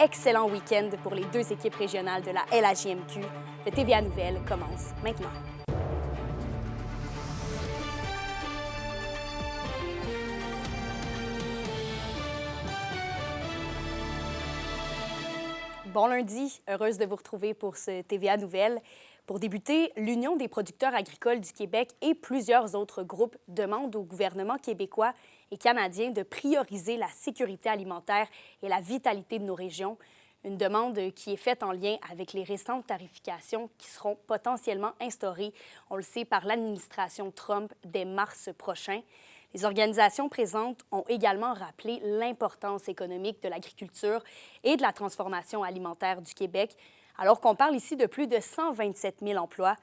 excellent week-end pour les deux équipes régionales de la LHJMQ. Le TVA Nouvelles commence maintenant. Bon lundi, heureuse de vous retrouver pour ce TVA Nouvelles. Pour débuter, l'Union des producteurs agricoles du Québec et plusieurs autres groupes demandent au gouvernement québécois et canadien de prioriser la sécurité alimentaire et la vitalité de nos régions. Une demande qui est faite en lien avec les récentes tarifications qui seront potentiellement instaurées, on le sait, par l'administration Trump dès mars prochain. Les organisations présentes ont également rappelé l'importance économique de l'agriculture et de la transformation alimentaire du Québec, alors qu'on parle ici de plus de 127 000 emplois.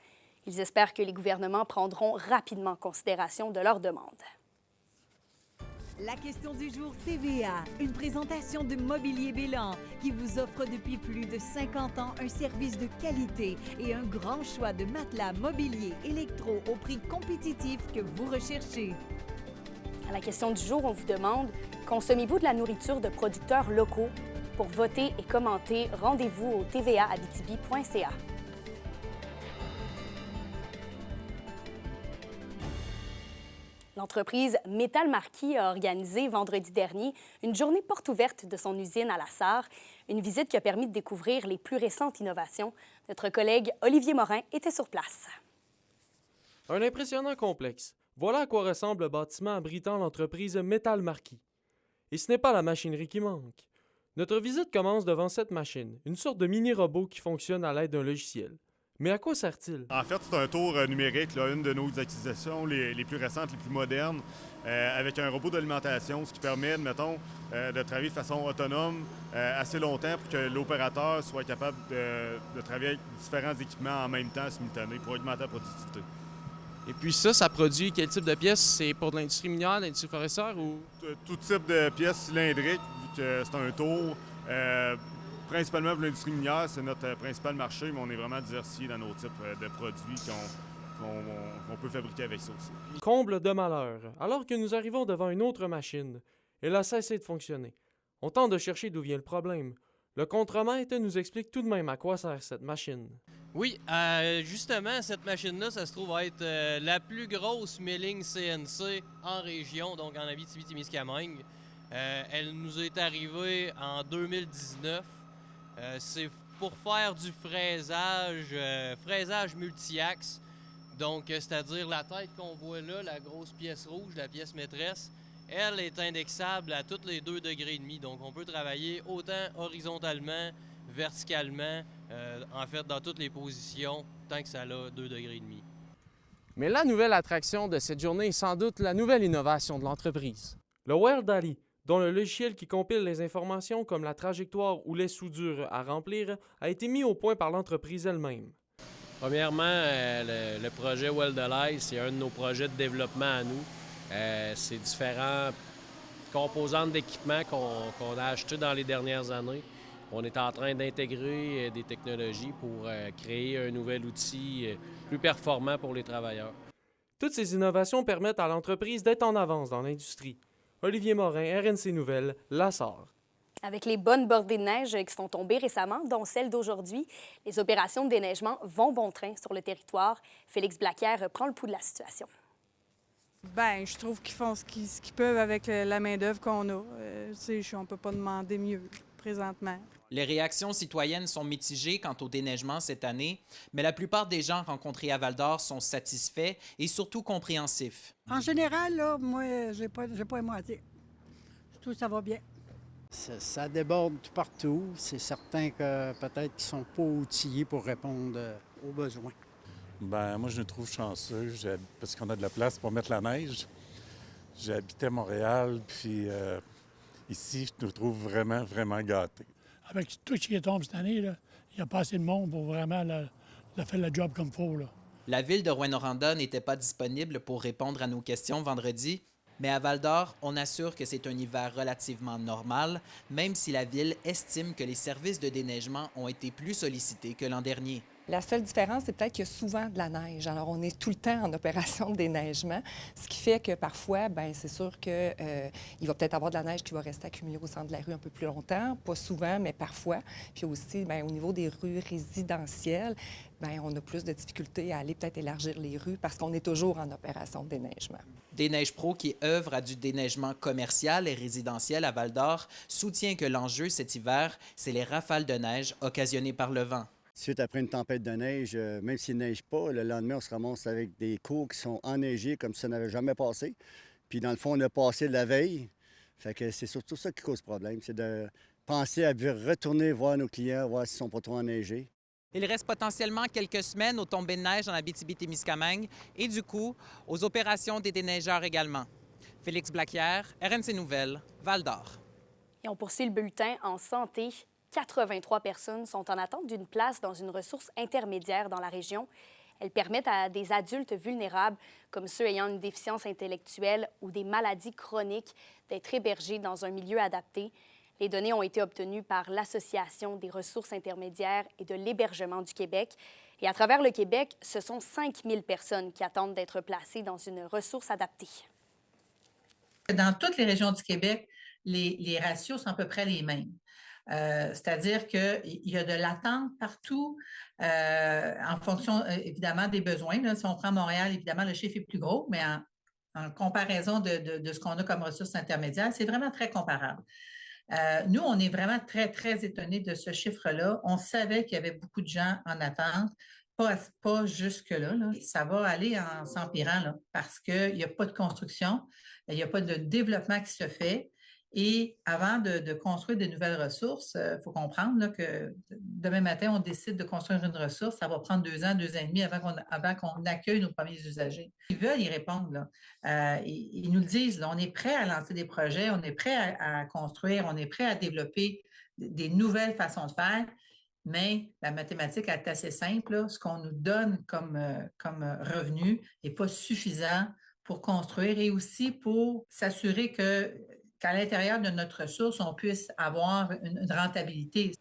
Ils espèrent que les gouvernements prendront rapidement considération de leurs demandes. La question du jour TVA, une présentation de Mobilier Bélan qui vous offre depuis plus de 50 ans un service de qualité et un grand choix de matelas, mobilier, électro au prix compétitif que vous recherchez. À la question du jour, on vous demande « Consommez-vous de la nourriture de producteurs locaux? » Pour voter et commenter, rendez-vous au tvaabitibi.ca. L'entreprise Métal Marquis a organisé vendredi dernier une journée porte ouverte de son usine à La Sarre, une visite qui a permis de découvrir les plus récentes innovations. Notre collègue Olivier Morin était sur place. Un impressionnant complexe. Voilà à quoi ressemble le bâtiment abritant l'entreprise Métal Marquis. Et ce n'est pas la machinerie qui manque. Notre visite commence devant cette machine, une sorte de mini-robot qui fonctionne à l'aide d'un logiciel. Mais à quoi sert-il? En fait, c'est un tour numérique, là, une de nos acquisitions les plus récentes, les plus modernes, avec un robot d'alimentation, ce qui permet, mettons, de travailler de façon autonome assez longtemps pour que l'opérateur soit capable de travailler avec différents équipements en même temps, simultané, pour augmenter la productivité. Et puis ça produit quel type de pièces? C'est pour de l'industrie minière, l'industrie forestière ou? Tout type de pièces cylindriques, vu que c'est un tour. Principalement pour l'industrie minière, c'est notre principal marché, mais on est vraiment diversifié dans nos types de produits qu'on peut fabriquer avec ça aussi. Comble de malheur, alors que nous arrivons devant une autre machine. Elle a cessé de fonctionner. On tente de chercher d'où vient le problème. Le contremaître nous explique tout de même à quoi sert cette machine. Oui, justement, cette machine-là, ça se trouve être la plus grosse milling CNC en région, donc en Abitibi-Témiscamingue. Elle nous est arrivée en 2019. C'est pour faire du fraisage multi-axe. Donc, c'est-à-dire la tête qu'on voit là, la grosse pièce rouge, la pièce maîtresse, elle est indexable à tous les 2,5 degrés. Donc, on peut travailler autant horizontalement, verticalement, en fait, dans toutes les positions, tant que ça a 2,5 degrés. Mais la nouvelle attraction de cette journée est sans doute la nouvelle innovation de l'entreprise. Le WellDally, dont le logiciel qui compile les informations comme la trajectoire ou les soudures à remplir, a été mis au point par l'entreprise elle-même. Premièrement, le projet WellDally, c'est un de nos projets de développement à nous. C'est différentes composantes d'équipement qu'on a achetées dans les dernières années. On est en train d'intégrer des technologies pour créer un nouvel outil plus performant pour les travailleurs. Toutes ces innovations permettent à l'entreprise d'être en avance dans l'industrie. Olivier Morin, RNC Nouvelles, La Sarre. Avec les bonnes bordées de neige qui sont tombées récemment, dont celle d'aujourd'hui, les opérations de déneigement vont bon train sur le territoire. Félix Blaquière prend le pouls de la situation. Bien, je trouve qu'ils font ce qu'ils peuvent avec la main-d'œuvre qu'on a. On ne peut pas demander mieux présentement. Les réactions citoyennes sont mitigées quant au déneigement cette année, mais la plupart des gens rencontrés à Val-d'Or sont satisfaits et surtout compréhensifs. En général, là, moi, j'ai pas à moitié. Tout ça va bien. Ça déborde partout. C'est certain que peut-être qu'ils ne sont pas outillés pour répondre aux besoins. Ben moi, je me trouve chanceux parce qu'on a de la place pour mettre la neige. J'ai habité à Montréal, puis ici, je me trouve vraiment, vraiment gâté. Avec tout ce qui tombe cette année, il n'y a pas assez de monde pour vraiment faire le job comme il faut. Là. La ville de Rouyn-Noranda n'était pas disponible pour répondre à nos questions vendredi, mais à Val-d'Or, on assure que c'est un hiver relativement normal, même si la ville estime que les services de déneigement ont été plus sollicités que l'an dernier. La seule différence, c'est peut-être qu'il y a souvent de la neige. Alors, on est tout le temps en opération de déneigement, ce qui fait que parfois, bien, c'est sûr qu'il va peut-être avoir de la neige qui va rester accumulée au centre de la rue un peu plus longtemps. Pas souvent, mais parfois. Puis aussi, bien, au niveau des rues résidentielles, bien, on a plus de difficultés à aller peut-être élargir les rues parce qu'on est toujours en opération de déneigement. Déneige Pro, qui œuvre à du déneigement commercial et résidentiel à Val-d'Or, soutient que l'enjeu cet hiver, c'est les rafales de neige occasionnées par le vent. Suite après une tempête de neige, même s'il ne neige pas, le lendemain, on se ramasse avec des cours qui sont enneigés comme si ça n'avait jamais passé. Puis dans le fond, on a passé la veille. Fait que c'est surtout ça qui cause problème, c'est de penser à retourner voir nos clients, voir s'ils sont pas trop enneigés. Il reste potentiellement quelques semaines aux tombées de neige en Abitibi-Témiscamingue et du coup, aux opérations des déneigeurs également. Félix Blaquière, RNC Nouvelles, Val-d'Or. Et on poursuit le bulletin en santé. 83 personnes sont en attente d'une place dans une ressource intermédiaire dans la région. Elles permettent à des adultes vulnérables, comme ceux ayant une déficience intellectuelle ou des maladies chroniques, d'être hébergés dans un milieu adapté. Les données ont été obtenues par l'Association des ressources intermédiaires et de l'hébergement du Québec. Et à travers le Québec, ce sont 5000 personnes qui attendent d'être placées dans une ressource adaptée. Dans toutes les régions du Québec, les ratios sont à peu près les mêmes. C'est-à-dire qu'il y a de l'attente partout en fonction, évidemment, des besoins. Là, si on prend Montréal, évidemment, le chiffre est plus gros, mais en comparaison de ce qu'on a comme ressources intermédiaires, c'est vraiment très comparable. Nous, on est vraiment très, très étonnés de ce chiffre-là. On savait qu'il y avait beaucoup de gens en attente, pas jusque-là. Là. Ça va aller en s'empirant là, parce qu'il n'y a pas de construction, il n'y a pas de développement qui se fait. Et avant de construire de nouvelles ressources, il faut comprendre là, que demain matin, on décide de construire une ressource, ça va prendre 2 ans, 2 ans et demi avant qu'on accueille nos premiers usagers. Ils veulent y répondre. Là. Ils nous le disent, là, on est prêt à lancer des projets, on est prêt à construire, on est prêt à développer des nouvelles façons de faire, mais la mathématique est assez simple. Là. Ce qu'on nous donne comme revenu n'est pas suffisant pour construire et aussi pour s'assurer qu'à l'intérieur de notre ressource, on puisse avoir une rentabilité.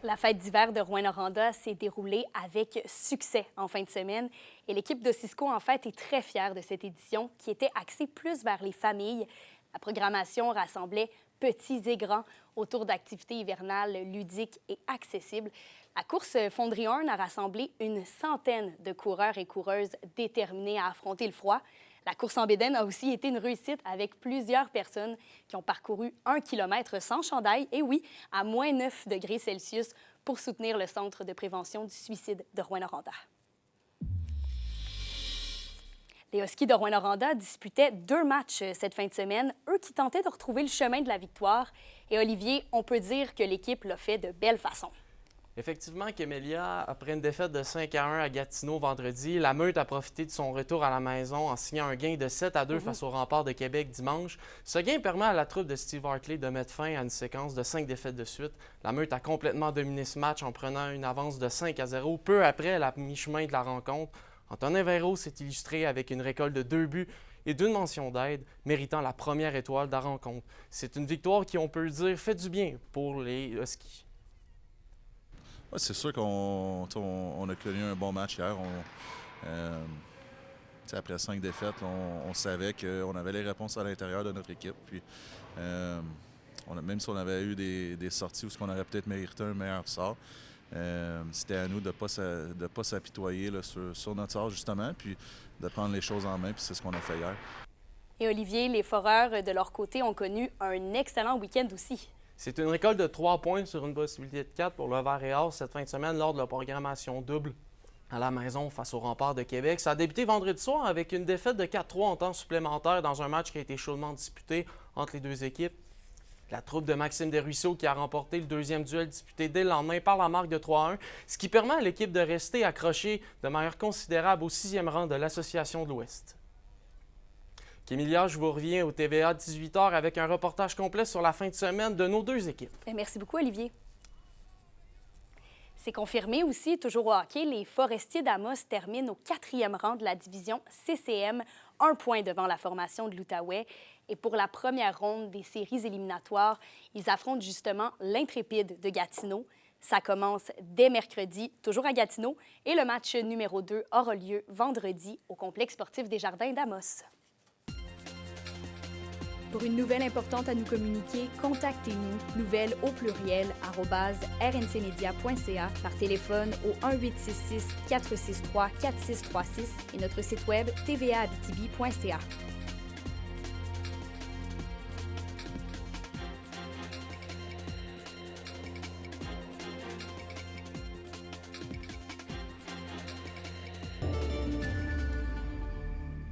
La fête d'hiver de Rouyn-Noranda s'est déroulée avec succès en fin de semaine et l'équipe de Cisco, en fait, est très fière de cette édition qui était axée plus vers les familles. La programmation rassemblait petits et grands autour d'activités hivernales ludiques et accessibles. La course Fonderie Horn a rassemblé une centaine de coureurs et coureuses déterminés à affronter le froid. La course en bédaine a aussi été une réussite avec plusieurs personnes qui ont parcouru 1 kilomètre sans chandail, et oui, à moins 9 degrés Celsius pour soutenir le Centre de prévention du suicide de Rouyn-Noranda. Les Huskies de Rouyn-Noranda disputaient 2 matchs cette fin de semaine, eux qui tentaient de retrouver le chemin de la victoire. Et Olivier, on peut dire que l'équipe l'a fait de belle façon. Effectivement, Camélia, après une défaite de 5-1 à Gatineau vendredi, la Meute a profité de son retour à la maison en signant un gain de 7-2 face au Rempart de Québec dimanche. Ce gain permet à la troupe de Steve Hartley de mettre fin à une séquence de 5 défaites de suite. La Meute a complètement dominé ce match en prenant une avance de 5-0 peu après la mi-chemin de la rencontre. Antonin Véro s'est illustré avec une récolte de 2 buts et d'une mention d'aide, méritant la première étoile de la rencontre. C'est une victoire qui, on peut le dire, fait du bien pour les Huskies. Ouais, c'est sûr qu'on a connu un bon match hier. Après 5 défaites, on savait qu'on avait les réponses à l'intérieur de notre équipe. Puis, même si on avait eu des sorties où on aurait peut-être mérité un meilleur sort, c'était à nous de ne pas s'apitoyer là, sur notre sort, justement, puis de prendre les choses en main. Puis c'est ce qu'on a fait hier. Et Olivier, les Foreurs, de leur côté, ont connu un excellent week-end aussi. C'est une récolte de 3 points sur une possibilité de 4 pour le Vert et Or cette fin de semaine lors de la programmation double à la maison face au Rempart de Québec. Ça a débuté vendredi soir avec une défaite de 4-3 en temps supplémentaire dans un match qui a été chaudement disputé entre les deux équipes. La troupe de Maxime Desruisseaux qui a remporté le deuxième duel disputé dès le lendemain par la marque de 3-1, ce qui permet à l'équipe de rester accrochée de manière considérable au 6e rang de l'Association de l'Ouest. Kémilia, je vous reviens au TVA 18h avec un reportage complet sur la fin de semaine de nos deux équipes. Merci beaucoup, Olivier. C'est confirmé aussi, toujours au hockey, les Forestiers d'Amos terminent au 4e rang de la division CCM, 1 point devant la formation de l'Outaouais. Et pour la première ronde des séries éliminatoires, ils affrontent justement l'Intrépide de Gatineau. Ça commence dès mercredi, toujours à Gatineau, et le match numéro 2 aura lieu vendredi au complexe sportif des Jardins d'Amos. Pour une nouvelle importante à nous communiquer, contactez-nous, nouvelles au pluriel, @rncmedia.ca, par téléphone au 1-866-463-4636 et notre site web tvaabitibi.ca.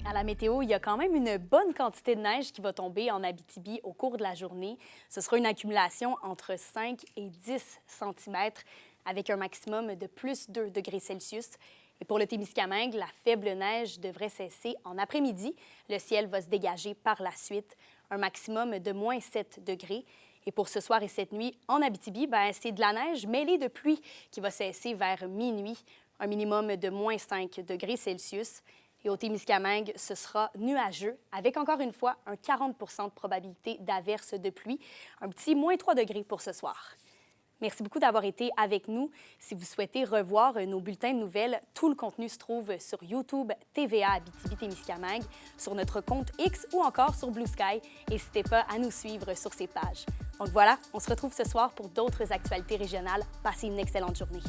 À la météo, il y a quand même une bonne quantité de neige qui va tomber en Abitibi au cours de la journée. Ce sera une accumulation entre 5 et 10 cm avec un maximum de plus 2 degrés Celsius. Et pour le Témiscamingue, la faible neige devrait cesser en après-midi. Le ciel va se dégager par la suite, un maximum de moins 7 degrés. Et pour ce soir et cette nuit, en Abitibi, c'est de la neige mêlée de pluie qui va cesser vers minuit, un minimum de moins 5 degrés Celsius. Et au Témiscamingue, ce sera nuageux, avec encore une fois un 40 % de probabilité d'averse de pluie, un petit moins 3 degrés pour ce soir. Merci beaucoup d'avoir été avec nous. Si vous souhaitez revoir nos bulletins de nouvelles, tout le contenu se trouve sur YouTube TVA Abitibi-Témiscamingue, sur notre compte X ou encore sur Blue Sky. N'hésitez pas à nous suivre sur ces pages. Donc voilà, on se retrouve ce soir pour d'autres actualités régionales. Passez une excellente journée.